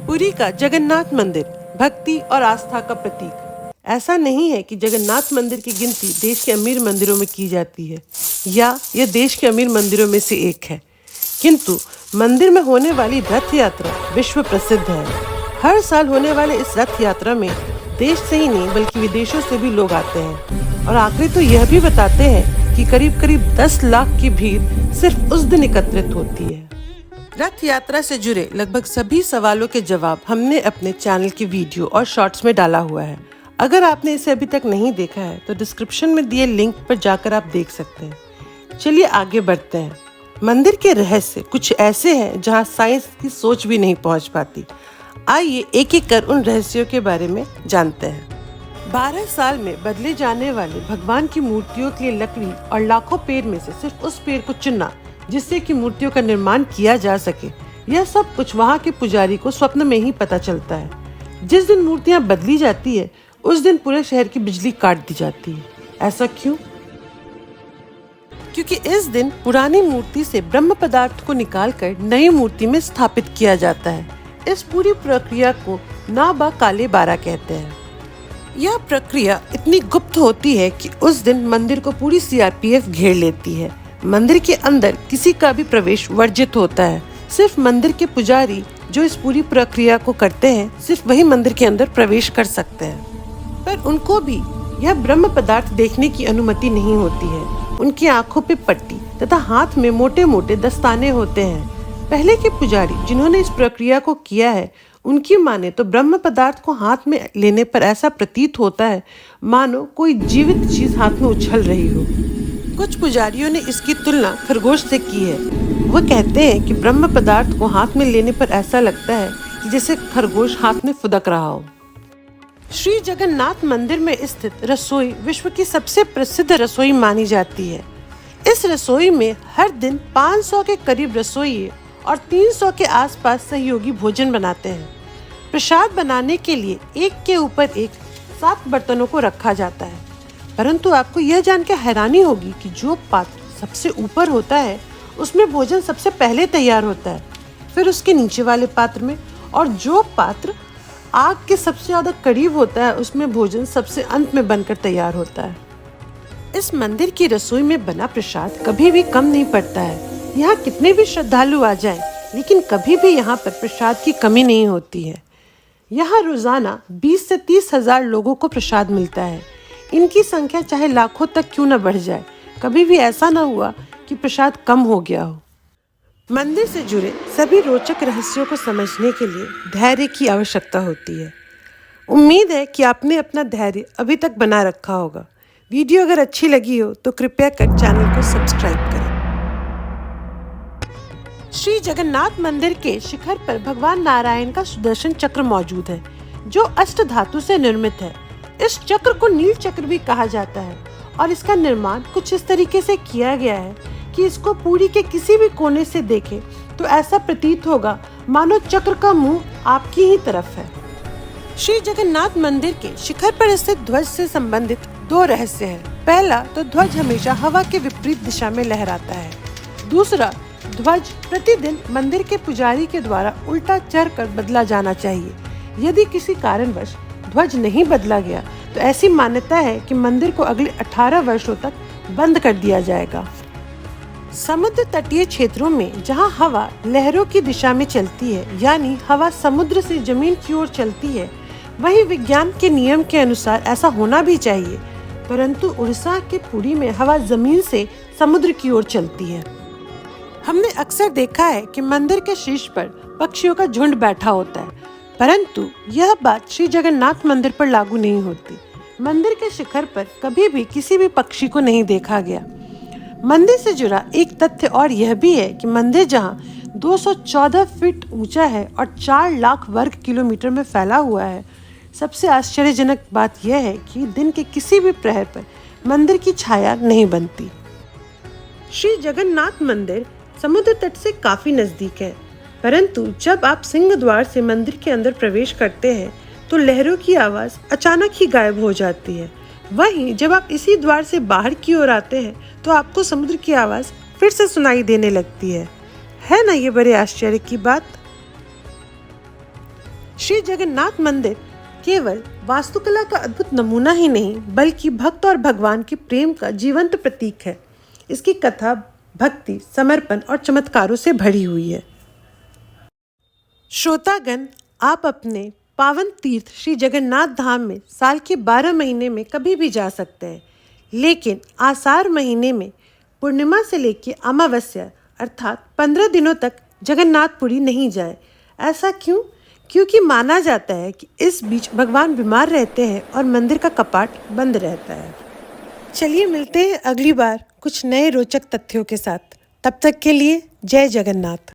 पुरी का जगन्नाथ मंदिर भक्ति और आस्था का प्रतीक। ऐसा नहीं है कि जगन्नाथ मंदिर की गिनती देश के अमीर मंदिरों में की जाती है या यह देश के अमीर मंदिरों में से एक है, किंतु मंदिर में होने वाली रथ यात्रा विश्व प्रसिद्ध है। हर साल होने वाले इस रथ यात्रा में देश से ही नहीं बल्कि विदेशों से भी लोग आते हैं और आंकड़े तो यह भी बताते हैं कि करीब करीब 10 लाख की भीड़ सिर्फ उस दिन एकत्रित होती है। रथ यात्रा से जुड़े लगभग सभी सवालों के जवाब हमने अपने चैनल की वीडियो और शॉर्ट्स में डाला हुआ है। अगर आपने इसे अभी तक नहीं देखा है तो डिस्क्रिप्शन में दिए लिंक पर जाकर आप देख सकते हैं। चलिए आगे बढ़ते हैं। मंदिर के रहस्य कुछ ऐसे हैं जहां साइंस की सोच भी नहीं पहुंच पाती। आइए एक एक कर उन रहस्यों के बारे में जानते हैं। 12 साल में बदले जाने वाले भगवान की मूर्तियों के लिए लकड़ी और लाखों पेड़ में से सिर्फ उस पेड़ को चुनना जिससे कि मूर्तियों का निर्माण किया जा सके, यह सब कुछ वहाँ के पुजारी को स्वप्न में ही पता चलता है। जिस दिन मूर्तियाँ बदली जाती है उस दिन पूरे शहर की बिजली काट दी जाती है। ऐसा क्यों? क्योंकि इस दिन पुरानी मूर्ति से ब्रह्म पदार्थ को निकालकर नई मूर्ति में स्थापित किया जाता है। इस पूरी प्रक्रिया को नाबा काले बारा कहते हैं। यह प्रक्रिया इतनी गुप्त होती है कि उस दिन मंदिर को पूरी सीआरपीएफ घेर लेती है। मंदिर के अंदर किसी का भी प्रवेश वर्जित होता है। सिर्फ मंदिर के पुजारी जो इस पूरी प्रक्रिया को करते हैं, सिर्फ वही मंदिर के अंदर प्रवेश कर सकते हैं। पर उनको भी यह ब्रह्म पदार्थ देखने की अनुमति नहीं होती है। उनकी आंखों पे पट्टी तथा हाथ में मोटे मोटे दस्ताने होते हैं। पहले के पुजारी जिन्होंने इस प्रक्रिया को किया है, उनकी माने तो ब्रह्म पदार्थ को हाथ में लेने पर ऐसा प्रतीत होता है मानो कोई जीवित चीज हाथ में उछल रही हो। कुछ पुजारियों ने इसकी तुलना खरगोश से की है। वो कहते हैं कि ब्रह्म पदार्थ को हाथ में लेने पर ऐसा लगता है कि जैसे खरगोश हाथ में फुदक रहा हो। श्री जगन्नाथ मंदिर में स्थित रसोई विश्व की सबसे प्रसिद्ध रसोई मानी जाती है। इस रसोई में हर दिन 500 के करीब रसोई और 300 के आसपास सहयोगी भोजन बनाते हैं। प्रसाद बनाने के लिए एक के ऊपर एक 7 बर्तनों को रखा जाता है। परंतु आपको यह जानकर हैरानी होगी कि जो पात्र सबसे ऊपर होता है उसमें भोजन सबसे पहले तैयार होता है, फिर उसके नीचे वाले पात्र में, और जो पात्र आग के सबसे ज्यादा करीब होता है उसमें भोजन सबसे अंत में बनकर तैयार होता है। इस मंदिर की रसोई में बना प्रसाद कभी भी कम नहीं पड़ता है। यहाँ कितने भी श्रद्धालु आ जाएं, लेकिन कभी भी यहाँ पर प्रसाद की कमी नहीं होती है। यहाँ रोजाना 20 से 30 हजार लोगों को प्रसाद मिलता है। इनकी संख्या चाहे लाखों तक क्यों न बढ़ जाए, कभी भी ऐसा न हुआ कि प्रसाद कम हो गया हो। मंदिर से जुड़े सभी रोचक रहस्यों को समझने के लिए धैर्य की आवश्यकता होती है। उम्मीद है कि आपने अपना धैर्य अभी तक बना रखा होगा। वीडियो अगर अच्छी लगी हो तो कृपया कर चैनल को सब्सक्राइब करें। श्री जगन्नाथ मंदिर के शिखर पर भगवान नारायण का सुदर्शन चक्र मौजूद है, जो अष्ट धातु से निर्मित है। इस चक्र को नील चक्र भी कहा जाता है और इसका निर्माण कुछ इस तरीके से किया गया है कि इसको पुरी के किसी भी कोने से देखें तो ऐसा प्रतीत होगा मानो चक्र का मुंह आपकी ही तरफ है। श्री जगन्नाथ मंदिर के शिखर पर स्थित ध्वज से संबंधित 2 रहस्य हैं। पहला तो ध्वज हमेशा हवा के विपरीत दिशा में लहराता है। दूसरा, ध्वज प्रतिदिन मंदिर के पुजारी के द्वारा उल्टा चढ़कर बदला जाना चाहिए। यदि किसी कारणवश ध्वज नहीं बदला गया तो ऐसी मान्यता है कि मंदिर को अगले 18 वर्षों तक बंद कर दिया जाएगा। समुद्र तटीय क्षेत्रों में जहां हवा लहरों की दिशा में चलती है, यानी हवा समुद्र से जमीन की ओर चलती है, वही विज्ञान के नियम के अनुसार ऐसा होना भी चाहिए। परंतु उड़ीसा के पुरी में हवा जमीन से समुद्र की ओर चलती है। हमने अक्सर देखा है कि मंदिर के शीर्ष पर पक्षियों का झुंड बैठा होता है, परंतु यह बात श्री जगन्नाथ मंदिर पर लागू नहीं होती। मंदिर के शिखर पर कभी भी किसी भी पक्षी को नहीं देखा गया। मंदिर से जुड़ा एक तथ्य और यह भी है कि मंदिर जहां 214 फीट ऊंचा है और 4 लाख वर्ग किलोमीटर में फैला हुआ है, सबसे आश्चर्यजनक बात यह है कि दिन के किसी भी प्रहर पर मंदिर की छाया नहीं बनती। श्री जगन्नाथ मंदिर समुद्र तट से काफी नजदीक है, परंतु जब आप सिंह द्वार से मंदिर के अंदर प्रवेश करते हैं तो लहरों की आवाज अचानक ही गायब हो जाती है। वहीं जब आप इसी द्वार से बाहर की ओर आते हैं तो आपको समुद्र की आवाज फिर से सुनाई देने लगती है ना ये बड़े आश्चर्य की बात। श्री जगन्नाथ मंदिर केवल वास्तुकला का अद्भुत नमूना ही नहीं बल्कि भक्त और भगवान के प्रेम का जीवंत प्रतीक है। इसकी कथा भक्ति, समर्पण और चमत्कारों से भरी हुई है। श्रोतागण, आप अपने पावन तीर्थ श्री जगन्नाथ धाम में साल के 12 महीने में कभी भी जा सकते हैं, लेकिन आषाढ़ महीने में पूर्णिमा से लेकर अमावस्या अर्थात 15 दिनों तक जगन्नाथपुरी नहीं जाए। ऐसा क्यों? क्योंकि माना जाता है कि इस बीच भगवान बीमार रहते हैं और मंदिर का कपाट बंद रहता है। चलिए मिलते हैं अगली बार कुछ नए रोचक तथ्यों के साथ। तब तक के लिए जय जगन्नाथ।